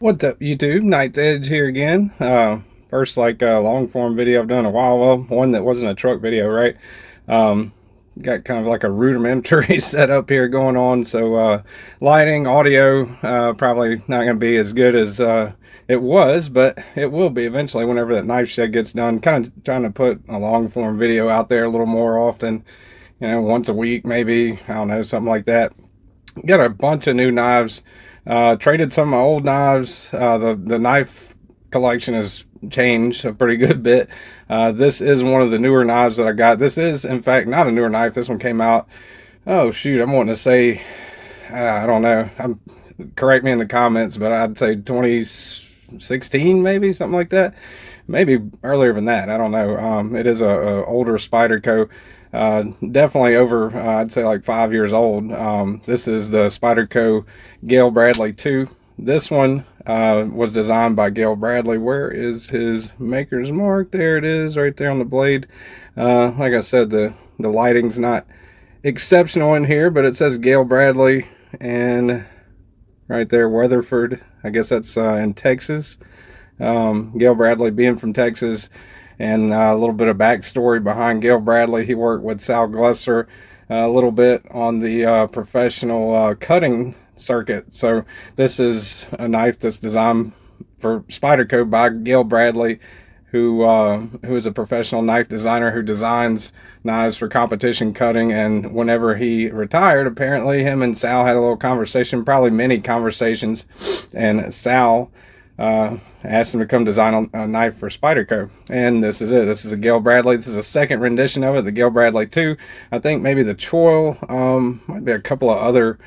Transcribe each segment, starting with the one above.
What's up, YouTube? Night's Edge here again. First long form video I've done in a while. Well, one that wasn't a truck video, right? Got kind of like a rudimentary setup here going on. So lighting, audio, probably not going to be as good as it was, but it will be eventually whenever that knife shed gets done. Kind of trying to put a long form video out there a little more often, you know, once a week maybe. I don't know, something like that. Got a bunch of new knives. Traded some of my old knives. The knife collection has changed a pretty good bit. This is one of the newer knives that I got. This is, in fact, not a newer knife. This one came out, oh shoot, I'm wanting to say, I don't know. Correct me in the comments, but I'd say 2016 maybe, something like that. Maybe earlier than that, I don't know. It is a older Spyderco. Definitely over, I'd say like 5 years old. This is the Spyderco Gayle Bradley 2. This one was designed by Gayle Bradley. Where is his maker's mark? There it is, right there on the blade. Like I said, the lighting's not exceptional in here, but it says Gayle Bradley, and right there, Weatherford. I guess that's in Texas. Gayle Bradley being from Texas. And a little bit of backstory behind Gayle Bradley. He worked with Sal Glusser a little bit on the professional cutting circuit. So this is a knife that's designed for Spyderco by Gayle Bradley, who is a professional knife designer who designs knives for competition cutting. And whenever he retired, apparently him and Sal had a little conversation, probably many conversations, and Sal asked him to come design a knife for Spyderco, and this is it. This is a Gayle Bradley. This is a second rendition of it, the Gayle Bradley 2. I think maybe the choil, might be a couple of other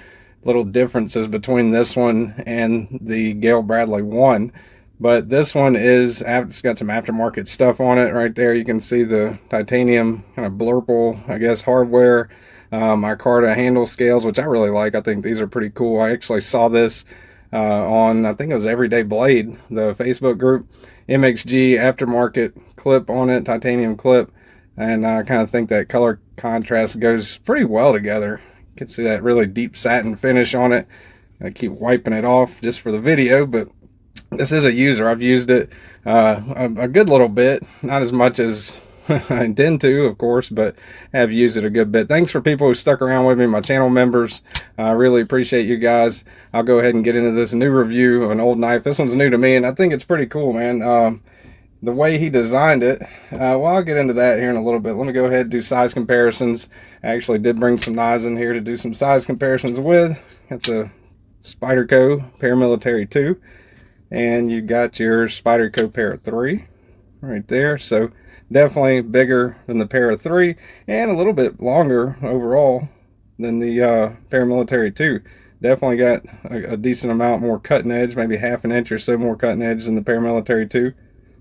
little differences between this one and the Gayle Bradley 1, but this one is, it's got some aftermarket stuff on it. Right there you can see the titanium kind of blurple, I guess, hardware, micarta handle scales, which I really like. I think these are pretty cool. I actually saw this on, I think it was Everyday Blade, the Facebook group. MXG aftermarket clip on it, titanium clip, and I kind of think that color contrast goes pretty well together. You can see that really deep satin finish on it. I keep wiping it off just for the video, but this is a user. I've used it a good little bit, not as much as I intend to, of course, but have used it a good bit. Thanks for people who stuck around with me, my channel members. I really appreciate you guys. I'll go ahead and get into this new review of an old knife. This one's new to me, and I think it's pretty cool, man. The way he designed it, well, I'll get into that here in a little bit. Let me go ahead and do size comparisons. I actually did bring some knives in here to do some size comparisons with. Got the Spyderco Paramilitary 2, and you got your Spyderco Para 3 right there. So definitely bigger than the Para 3 and a little bit longer overall than the Paramilitary 2. Definitely got a decent amount more cutting edge, maybe half an inch or so more cutting edge than the Paramilitary 2.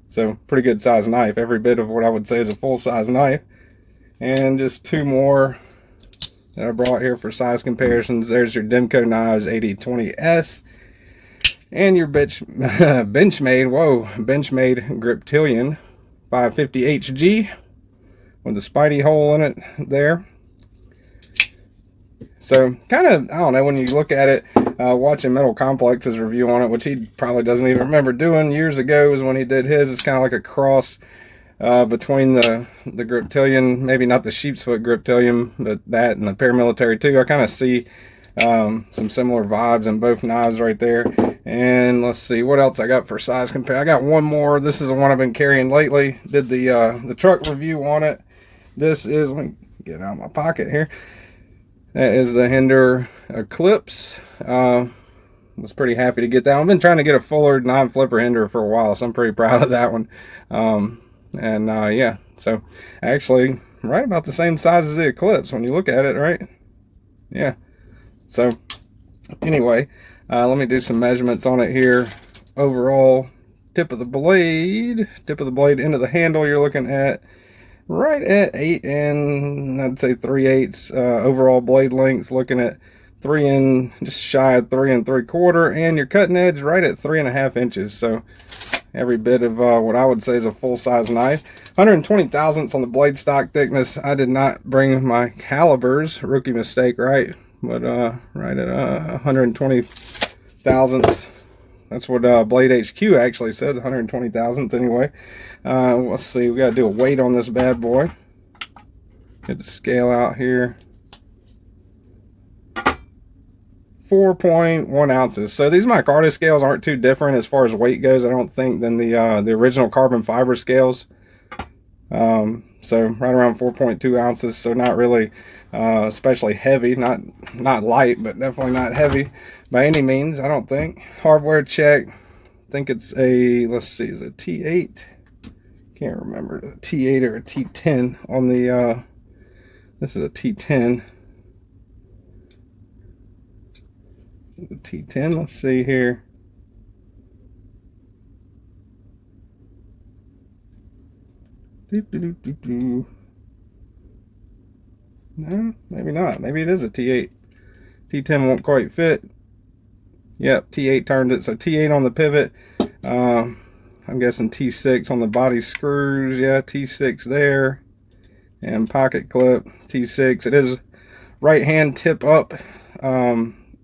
So pretty good size knife, every bit of what I would say is a full size knife. And just two more that I brought here for size comparisons. There's your Demco Knives 8020S and your Benchmade, whoa, Benchmade Griptilian 550 HG with the Spidey hole in it there. So kind of, I don't know, when you look at it, watching Metal Complex's review on it, which he probably doesn't even remember doing years ago, is when he did his. It's kind of like a cross between the Griptilian, maybe not the sheep's foot Griptilian, but that and the Paramilitary 2. I kind of see some similar vibes in both knives right there. And let's see what else I got for size compare. I got one more. This is the one I've been carrying lately. Did the truck review on it. This is, let me get out of my pocket here. That is the Hinder Eclipse. Was pretty happy to get that one. I've been trying to get a fuller non-flipper Hinder for a while, so I'm pretty proud of that one. Yeah, so actually right about the same size as the Eclipse when you look at it, right? Yeah. So anyway, let me do some measurements on it here. Overall tip of the blade into the handle, you're looking at right at 8 and I'd say 3/8 overall blade length, looking at 3 and just shy of 3 3/4, and your cutting edge right at 3.5 inches. So every bit of what I would say is a full-size knife. 120 thousandths on the blade stock thickness. I did not bring my calibers, rookie mistake, right? But right at 120 thousandths That's what Blade HQ actually said, 120 thousandths anyway. Let's see, we got to do a weight on this bad boy. Get the scale out here. 4.1 ounces. So these micarta scales aren't too different as far as weight goes, I don't think, than the original carbon fiber scales. So right around 4.2 ounces. So not really especially heavy, not light, but definitely not heavy by any means, I don't think. Hardware check. I think it's a, let's see, is it T8? Can't remember, a T8 or a T10 on the this is a T10. The T10, let's see here. No, maybe not. Maybe it is a T8. T10 won't quite fit. Yep, T8 turned it. So T8 on the pivot. I'm guessing T6 on the body screws. Yeah, T6 there. And pocket clip, T6. It is right hand tip up.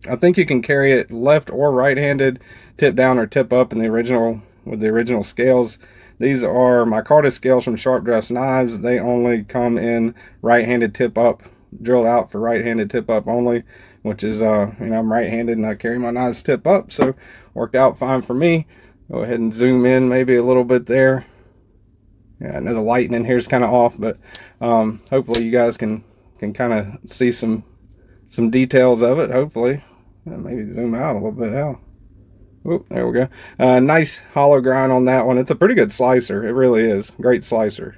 I think you can carry it left or right-handed, tip down or tip up in the original, with the original scales. These are micarta scales from Sharp Dress Knives. They only come in right-handed tip up, drilled out for right-handed tip up only, which is, you know, I'm right-handed and I carry my knives tip up, so worked out fine for me. Go ahead and zoom in maybe a little bit there. Yeah, I know the lighting in here is kind of off, but hopefully you guys can kind of see some details of it, hopefully. Maybe zoom out a little bit. Oh, there we go. Nice hollow grind on that one. It's a pretty good slicer. It really is. Great slicer.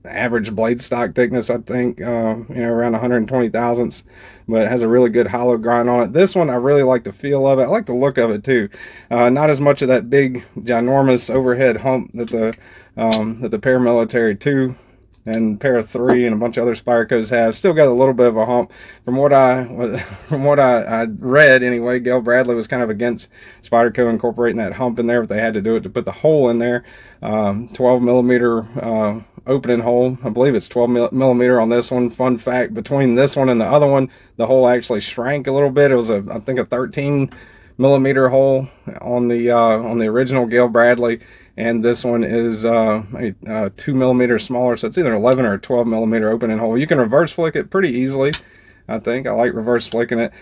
Average blade stock thickness, I think, you know, around 120 thousandths, but it has a really good hollow grind on it. This one, I really like the feel of it. I like the look of it too. Not as much of that big, ginormous overhead hump that the Paramilitary 2 and Para 3 and a bunch of other Spydercos have. Still got a little bit of a hump. From what I read anyway, Gayle Bradley was kind of against Spyderco incorporating that hump in there, but they had to do it to put the hole in there. 12 millimeter opening hole. I believe it's 12 millimeter on this one. Fun fact, between this one and the other one, the hole actually shrank a little bit. It was I think a 13 millimeter hole on the original Gayle Bradley. And this one is 2 millimeters smaller, so it's either 11 or 12 millimeter opening hole. You can reverse flick it pretty easily, I think. I like reverse flicking it.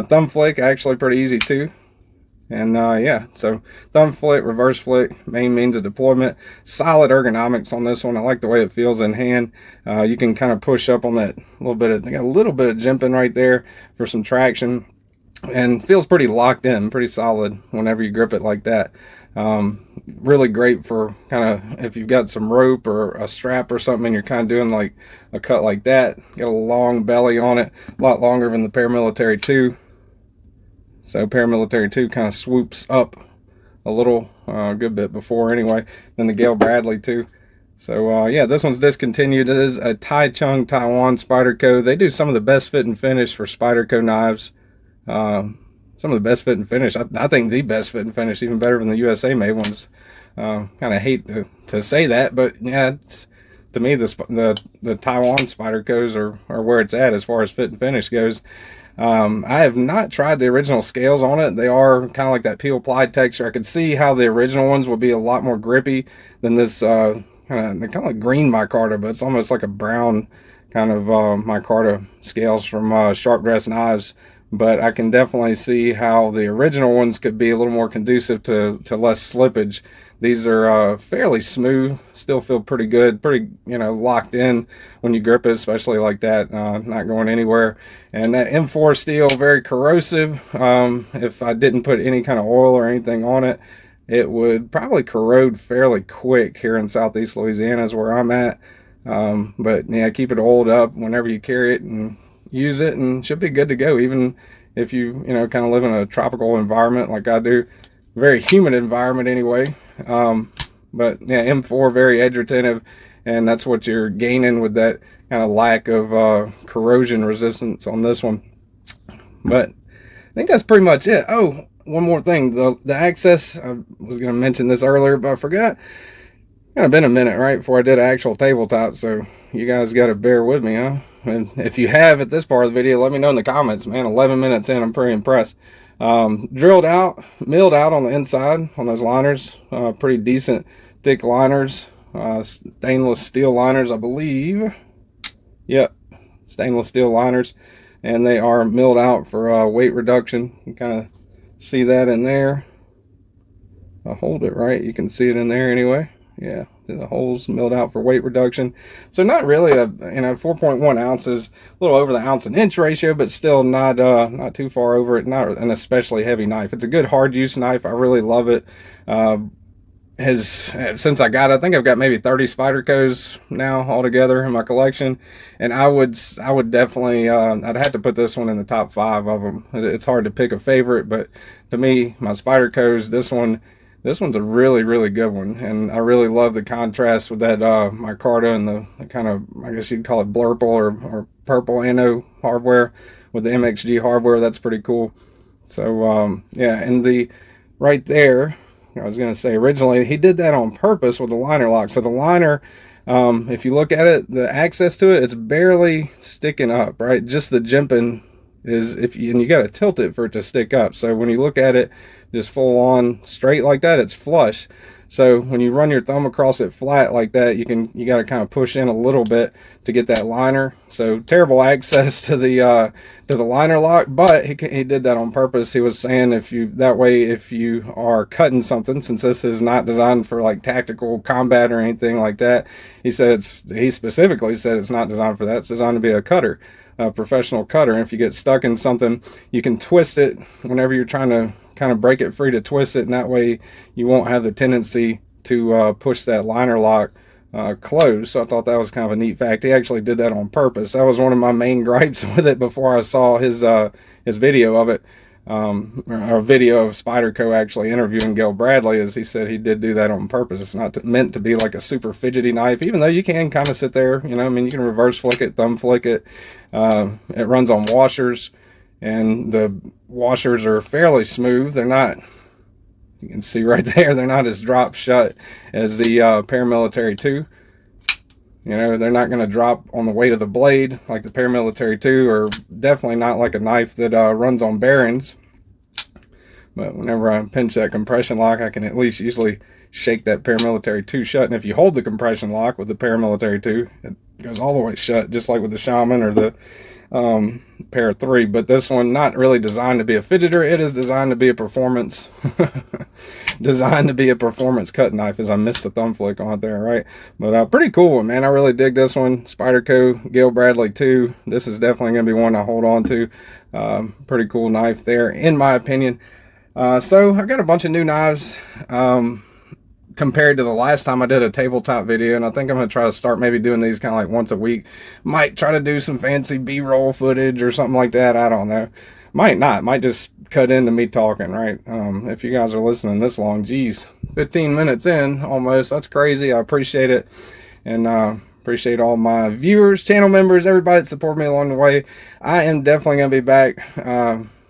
Thumb flick, actually pretty easy too. And yeah, so thumb flick, reverse flick, main means of deployment. Solid ergonomics on this one. I like the way it feels in hand. You can kind of push up on that little bit of, got a little bit of jimping right there for some traction. And feels pretty locked in, pretty solid whenever you grip it like that. Really great for kind of if you've got some rope or a strap or something and you're kind of doing like a cut like that. Got a long belly on it, a lot longer than the Paramilitary 2. So Paramilitary 2 kind of swoops up a little, good bit before anyway, than the Gayle Bradley 2. So yeah, this one's discontinued. It is a Taichung Taiwan Spyderco. They do some of the best fit and finish for Spyderco knives. Some of the best fit and finish. I think the best fit and finish, even better than the USA made ones. Kind of hate to say that, but yeah, to me the Taiwan Spydercos are where it's at as far as fit and finish goes. I have not tried the original scales on it. They are kind of like that peel applied texture. I could see how the original ones would be a lot more grippy than this they're kind of like green micarta, but it's almost like a brown kind of micarta scales from Sharp Dress Knives. But I can definitely see how the original ones could be a little more conducive to less slippage. These are fairly smooth, still feel pretty good, pretty, you know, locked in when you grip it, especially like that, not going anywhere. And that M4 steel, very corrosive. If I didn't put any kind of oil or anything on it, it would probably corrode fairly quick here in Southeast Louisiana is where I'm at. But yeah, keep it oiled up whenever you carry it and use it, and should be good to go, even if you know, kind of live in a tropical environment like I do. Very humid environment anyway. But yeah, M4 very edge retentive, and that's what you're gaining with that kind of lack of corrosion resistance on this one. But I think that's pretty much it. Oh, one more thing, the access, I was going to mention this earlier, but I forgot. Kind of been a minute, right, before I did an actual tabletop, so you guys got to bear with me, huh? And if you have at this part of the video, let me know in the comments, man. 11 minutes in, I'm pretty impressed. Drilled out, milled out on the inside on those liners. Pretty decent thick liners, stainless steel liners, I believe. Yep, stainless steel liners, and they are milled out for weight reduction. You can kind of see that in there. I'll hold it right, you can see it in there anyway. Yeah, the holes milled out for weight reduction. So not really a, 4.1 ounces, a little over the ounce and inch ratio, but still not not too far over it. Not an especially heavy knife. It's a good hard use knife. I really love it. Since I got it, I think I've got maybe 30 Spydercos now altogether in my collection, and I would definitely I'd have to put this one in the top 5 of them. It's hard to pick a favorite, but to me, my Spydercos, this one's a really, really good one, and I really love the contrast with that micarta and the kind of, I guess you'd call it blurple or purple anno hardware with the MXG hardware. That's pretty cool. So yeah, and the right there, I was going to say, originally he did that on purpose with the liner lock. So the liner, if you look at it, the access to it, it's barely sticking up, right? Just the jimping is, and you got to tilt it for it to stick up. So when you look at it just full on straight like that, it's flush. So when you run your thumb across it flat like that, you got to kind of push in a little bit to get that liner. So terrible access to the liner lock, but he did that on purpose. He was saying if you are cutting something, since this is not designed for like tactical combat or anything like that, he specifically said it's not designed for that. It's designed to be a cutter, a professional cutter. And if you get stuck in something, you can twist it whenever you're trying to kind of break it free, to twist it, and that way you won't have the tendency to push that liner lock closed. So I thought that was kind of a neat fact. He actually did that on purpose. That was one of my main gripes with it before I saw his video of it, or a video of Spyderco actually interviewing Gayle Bradley, as he said he did do that on purpose. It's not meant to be like a super fidgety knife, even though you can kind of sit there, you can reverse flick it, thumb flick it. It runs on washers, and the washers are fairly smooth. They're not, you can see right there, they're not as drop shut as the Paramilitary 2. They're not going to drop on the weight of the blade like the Paramilitary 2, or definitely not like a knife that runs on bearings. But whenever I pinch that compression lock, I can at least usually shake that Paramilitary 2 shut. And if you hold the compression lock with the Paramilitary 2, it goes all the way shut, just like with the Shaman or the Para 3. But this one, not really designed to be a fidgeter. It is designed to be a performance performance cut knife, as I missed the thumb flick on it there, right? But pretty cool one, man. I really dig this one. Spyderco Gayle Bradley 2. This is definitely going to be one I hold on to. Pretty cool knife there, in my opinion. So I've got a bunch of new knives compared to the last time I did a tabletop video, and I think I'm going to try to start maybe doing these kind of like once a week. Might try to do some fancy B-roll footage or something like that. I don't know. Might not. Might just cut into me talking, right? If you guys are listening this long, geez, 15 minutes in almost. That's crazy. I appreciate it, and appreciate all my viewers, channel members, everybody that supported me along the way. I am definitely going to be back,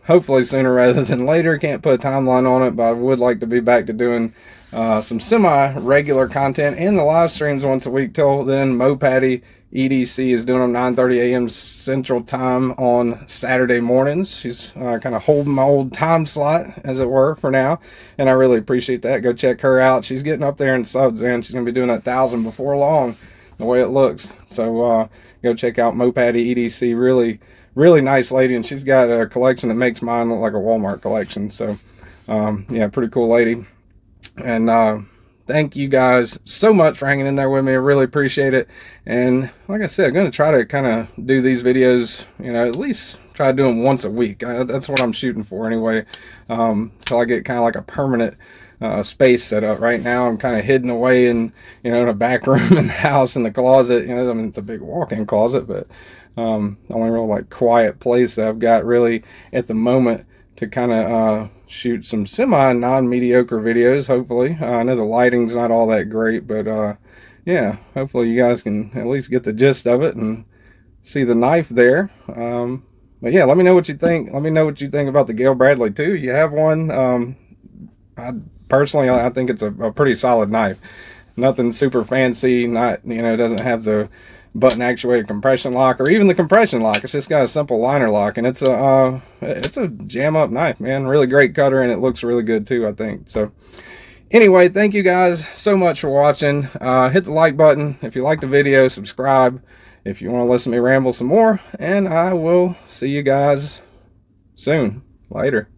hopefully sooner rather than later. Can't put a timeline on it, but I would like to be back to doing some semi-regular content and the live streams once a week. Till then, Patty EDC is doing them 9:30 a.m. Central Time on Saturday mornings. She's kind of holding my old time slot, as it were, for now, and I really appreciate that. Go check her out. She's getting up there in subs, and she's going to be doing 1,000 before long, the way it looks. So go check out Patty EDC. Really, really nice lady, and she's got a collection that makes mine look like a Walmart collection. So yeah, pretty cool lady. And thank you guys so much for hanging in there with me. I really appreciate it. And like I said, I'm going to try to kind of do these videos, at least try to do them once a week. That's what I'm shooting for anyway, till I get kind of like a permanent space set up. Right now I'm kind of hidden away in, in a back room in the house, in the closet. I mean, it's a big walk-in closet, but only real like quiet place that I've got really at the moment to kind of shoot some semi non-mediocre videos, hopefully. I know the lighting's not all that great, but yeah, hopefully you guys can at least get the gist of it and see the knife there. But yeah, let me know what you think. Let me know what you think about the Gayle Bradley too. You have one. I think it's a pretty solid knife. Nothing super fancy, not, doesn't have the button actuated compression lock, or even the compression lock. It's just got a simple liner lock, and it's a jam up knife, man. Really great cutter, and it looks really good too, I think. So anyway, thank you guys so much for watching. Hit the like button if you like the video, subscribe if you want to listen to me ramble some more, and I will see you guys soon. Later.